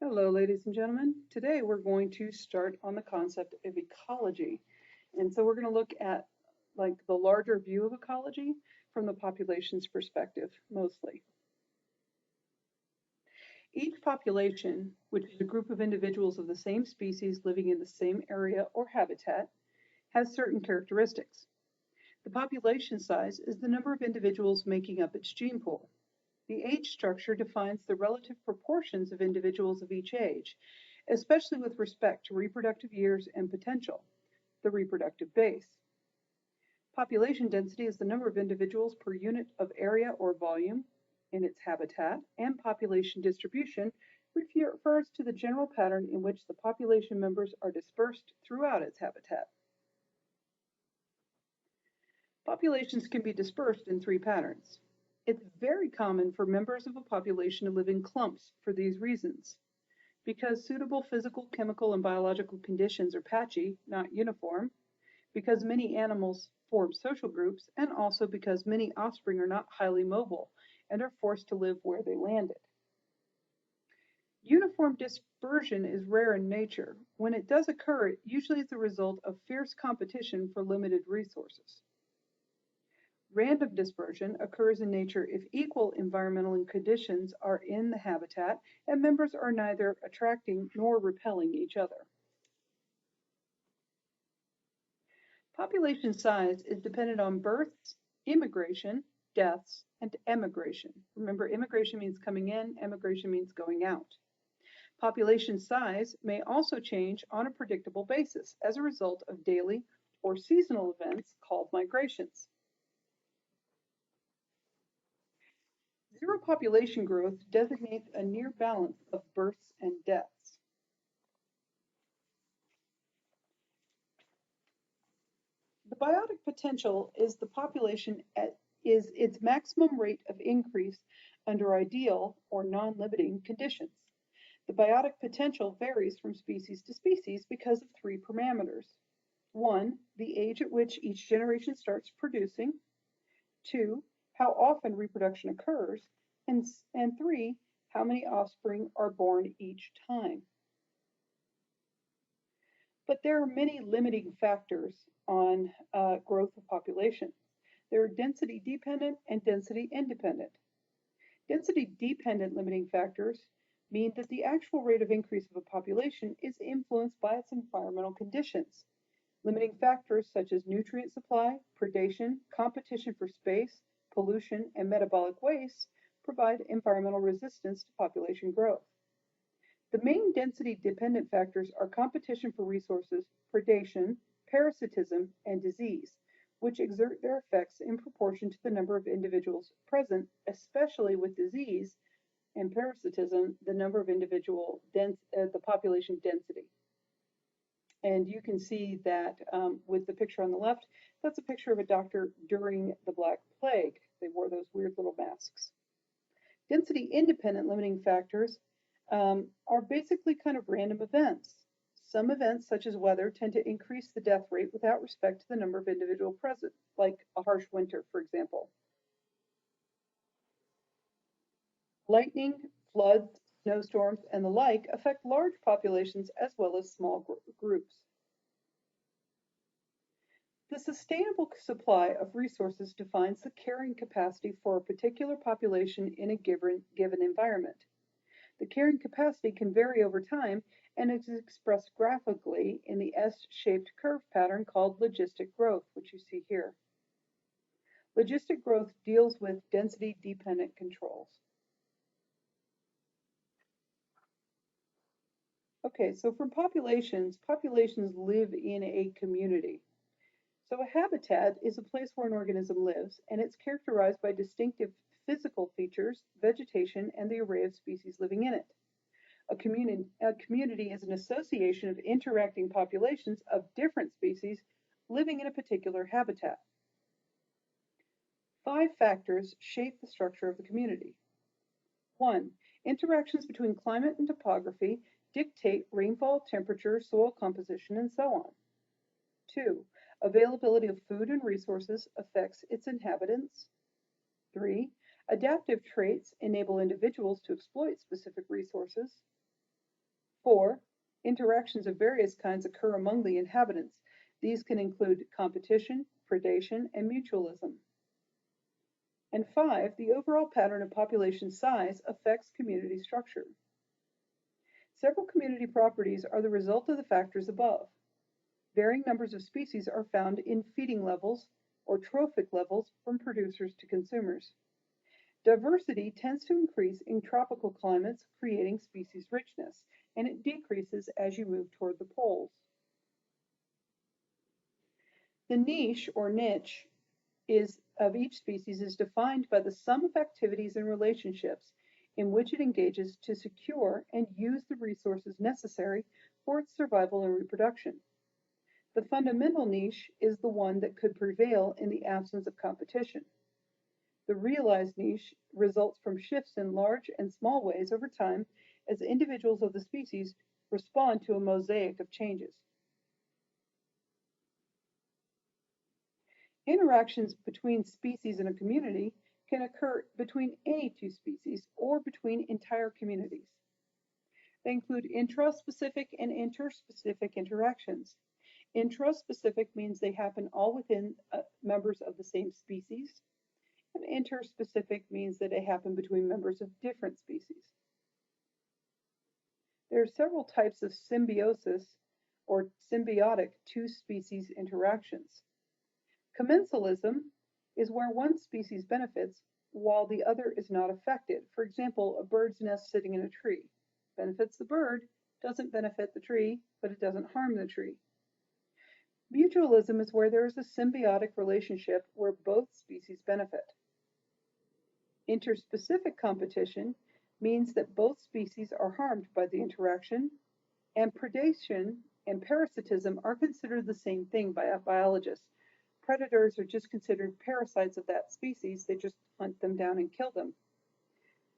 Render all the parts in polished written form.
Hello, ladies and gentlemen. Today we're going to start on the concept of ecology. And so we're going to look at like the larger view of ecology from the population's perspective, mostly. Each population, which is a group of individuals of the same species living in the same area or habitat, has certain characteristics. The population size is the number of individuals making up its gene pool. The age structure defines the relative proportions of individuals of each age, especially with respect to reproductive years and potential, the reproductive base. Population density is the number of individuals per unit of area or volume in its habitat, and population distribution refers to the general pattern in which the population members are dispersed throughout its habitat. Populations can be dispersed in three patterns. It's very common for members of a population to live in clumps for these reasons. Because suitable physical, chemical, and biological conditions are patchy, not uniform, because many animals form social groups, and also because many offspring are not highly mobile and are forced to live where they landed. Uniform dispersion is rare in nature. When it does occur, it usually is the result of fierce competition for limited resources. Random dispersion occurs in nature if equal environmental conditions are in the habitat and members are neither attracting nor repelling each other. Population size is dependent on births, immigration, deaths, and emigration. Remember, immigration means coming in, emigration means going out. Population size may also change on a predictable basis as a result of daily or seasonal events called migrations. Zero population growth designates a near balance of births and deaths. The biotic potential is the population is its maximum rate of increase under ideal or non-limiting conditions. The biotic potential varies from species to species because of three parameters. One, the age at which each generation starts producing. Two, how often reproduction occurs, and three, how many offspring are born each time. But there are many limiting factors on growth of population. There are density dependent and density independent. Density dependent limiting factors mean that the actual rate of increase of a population is influenced by its environmental conditions. Limiting factors such as nutrient supply, predation, competition for space, pollution, and metabolic waste provide environmental resistance to population growth. The main density-dependent factors are competition for resources, predation, parasitism, and disease, which exert their effects in proportion to the number of individuals present, especially with disease and parasitism, the number of the population density. And you can see that with the picture on the left, that's a picture of a doctor during the Black Plague. They wore those weird little masks. Density independent limiting factors are basically kind of random events. Some events, such as weather, tend to increase the death rate without respect to the number of individuals present, like a harsh winter, for example. Lightning, floods, snowstorms, and the like affect large populations as well as small groups. The sustainable supply of resources defines the carrying capacity for a particular population in a given environment. The carrying capacity can vary over time and is expressed graphically in the S-shaped curve pattern called logistic growth, which you see here. Logistic growth deals with density-dependent controls. Okay, so for populations live in a community. So a habitat is a place where an organism lives, and it's characterized by distinctive physical features, vegetation, and the array of species living in it. A community is an association of interacting populations of different species living in a particular habitat. 5 factors shape the structure of the community. 1. Interactions between climate and topography dictate rainfall, temperature, soil composition, and so on. 2. Availability of food and resources affects its inhabitants. 3. Adaptive traits enable individuals to exploit specific resources. 4. Interactions of various kinds occur among the inhabitants. These can include competition, predation, and mutualism. And 5. The overall pattern of population size affects community structure. Several community properties are the result of the factors above. Varying numbers of species are found in feeding levels or trophic levels from producers to consumers. Diversity tends to increase in tropical climates, creating species richness, and it decreases as you move toward the poles. The niche or niche of each species is defined by the sum of activities and relationships in which it engages to secure and use the resources necessary for its survival and reproduction. The fundamental niche is the one that could prevail in the absence of competition. The realized niche results from shifts in large and small ways over time as individuals of the species respond to a mosaic of changes. Interactions between species in a community can occur between any two species or between entire communities. They include intraspecific and interspecific interactions. Intraspecific means they happen all within members of the same species, and interspecific means that they happen between members of different species. There are several types of symbiosis or symbiotic two-species interactions. Commensalism is where one species benefits while the other is not affected. For example, a bird's nest sitting in a tree benefits the bird, doesn't benefit the tree, but it doesn't harm the tree. Mutualism is where there is a symbiotic relationship where both species benefit. Interspecific competition means that both species are harmed by the interaction, and predation and parasitism are considered the same thing by biologists. Predators are just considered parasites of that species, they just hunt them down and kill them.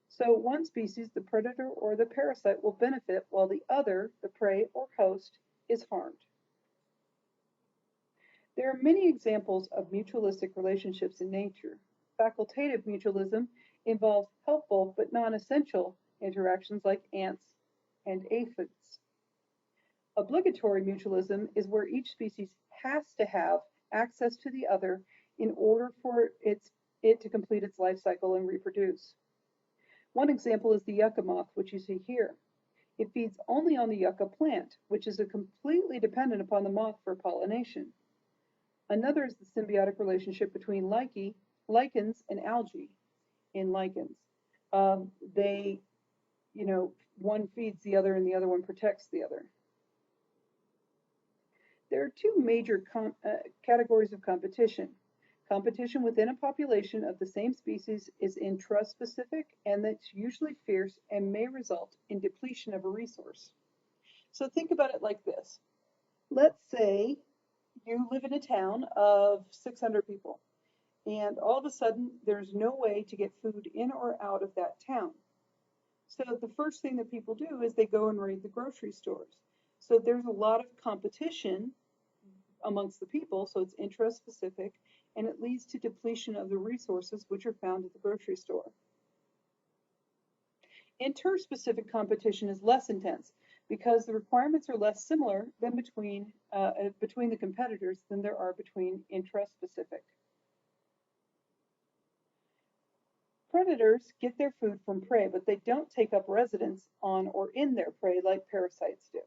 So one species, the predator or the parasite, will benefit while the other, the prey or host, is harmed. There are many examples of mutualistic relationships in nature. Facultative mutualism involves helpful but non-essential interactions like ants and aphids. Obligatory mutualism is where each species has to have access to the other in order for it to complete its life cycle and reproduce. One example is the yucca moth, which you see here. It feeds only on the yucca plant, which is completely dependent upon the moth for pollination. Another is the symbiotic relationship between lichens and algae in lichens. One feeds the other and the other one protects the other. There are two major categories of competition. Competition within a population of the same species is intraspecific, and that's usually fierce and may result in depletion of a resource. So think about it like this. Let's say you live in a town of 600 people, and all of a sudden there's no way to get food in or out of that town. So the first thing that people do is they go and raid the grocery stores. So there's a lot of competition amongst the people, so it's intraspecific, and it leads to depletion of the resources which are found at the grocery store. Interspecific competition is less intense because the requirements are less similar than between the competitors than there are between intraspecific. Predators get their food from prey, but they don't take up residence on or in their prey like parasites do.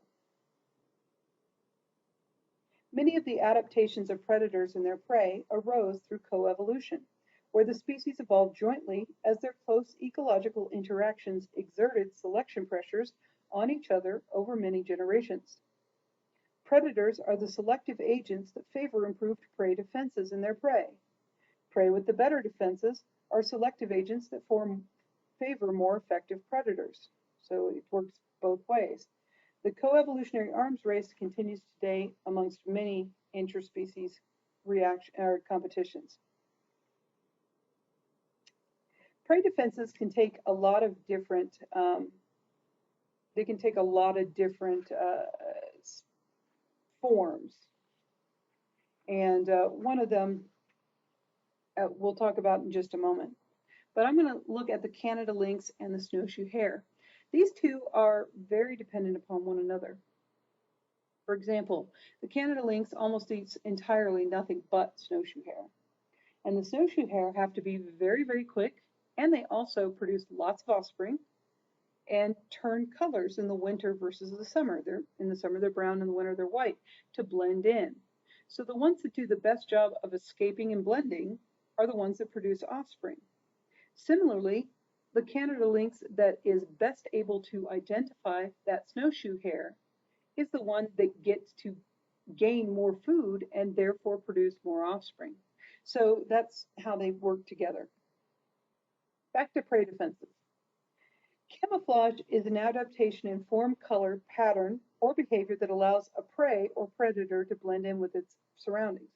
Many of the adaptations of predators and their prey arose through coevolution, where the species evolved jointly as their close ecological interactions exerted selection pressures on each other over many generations. Predators are the selective agents that favor improved prey defenses in their prey. Prey with the better defenses are selective agents that favor more effective predators. So it works both ways. The coevolutionary arms race continues today amongst many interspecies competitions. Prey defenses can take a lot of different forms, and one of them we'll talk about in just a moment. But I'm going to look at the Canada lynx and the snowshoe hare. These two are very dependent upon one another. For example, the Canada lynx almost eats entirely nothing but snowshoe hare. And the snowshoe hare have to be very, very quick, and they also produce lots of offspring and turn colors in the winter versus the summer. In the summer they're brown, in the winter they're white to blend in. So the ones that do the best job of escaping and blending are the ones that produce offspring. Similarly, the Canada lynx that is best able to identify that snowshoe hare is the one that gets to gain more food and therefore produce more offspring. So that's how they work together. Back to prey defenses. Camouflage is an adaptation in form, color, pattern, or behavior that allows a prey or predator to blend in with its surroundings.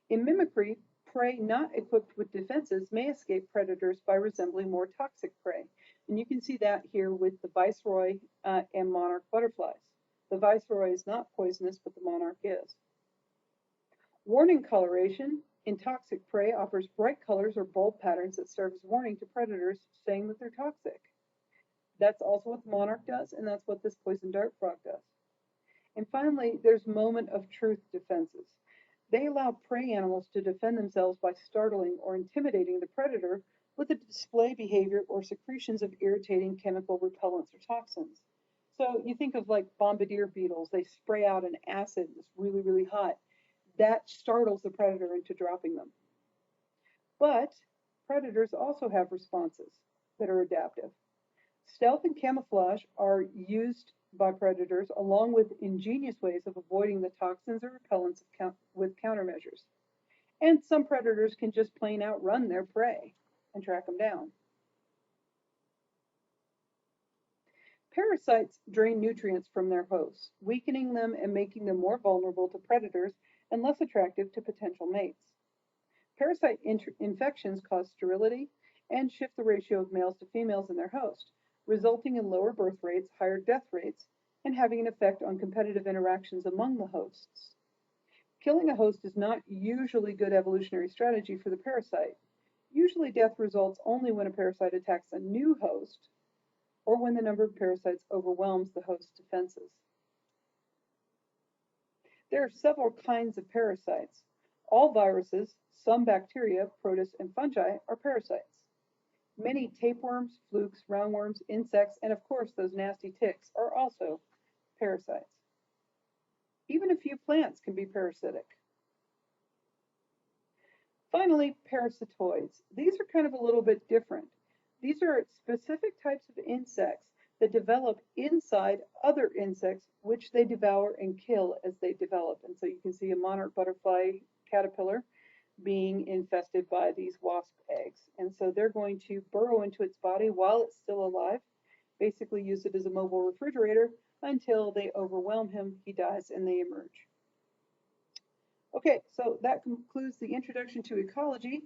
In mimicry, prey not equipped with defenses may escape predators by resembling more toxic prey. And you can see that here with the viceroy and monarch butterflies. The viceroy is not poisonous, but the monarch is. Warning coloration in toxic prey offers bright colors or bold patterns that serve as warning to predators saying that they're toxic. That's also what the monarch does, and that's what this poison dart frog does. And finally, there's moment of truth defenses. They allow prey animals to defend themselves by startling or intimidating the predator with a display behavior or secretions of irritating chemical repellents or toxins. So you think of like bombardier beetles, they spray out an acid that's really, really hot. That startles the predator into dropping them. But predators also have responses that are adaptive. Stealth and camouflage are used by predators along with ingenious ways of avoiding the toxins or repellents with countermeasures. And some predators can just plain outrun their prey and track them down. Parasites drain nutrients from their hosts, weakening them and making them more vulnerable to predators and less attractive to potential mates. Parasite infections cause sterility and shift the ratio of males to females in their host, resulting in lower birth rates, higher death rates, and having an effect on competitive interactions among the hosts. Killing a host is not usually good evolutionary strategy for the parasite. Usually death results only when a parasite attacks a new host or when the number of parasites overwhelms the host's defenses. There are several kinds of parasites. All viruses, some bacteria, protists, and fungi are parasites. Many tapeworms, flukes, roundworms, insects, and of course those nasty ticks are also parasites. Even a few plants can be parasitic. Finally, parasitoids. These are kind of a little bit different. These are specific types of insects that develop inside other insects, which they devour and kill as they develop. And so you can see a monarch butterfly caterpillar being infested by these wasp eggs. And so they're going to burrow into its body while it's still alive, basically use it as a mobile refrigerator until they overwhelm him, he dies, and they emerge. Okay, so that concludes the introduction to ecology.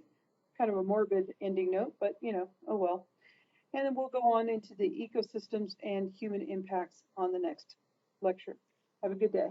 Kind of a morbid ending note, but oh well. And then we'll go on into the ecosystems and human impacts on the next lecture. Have a good day.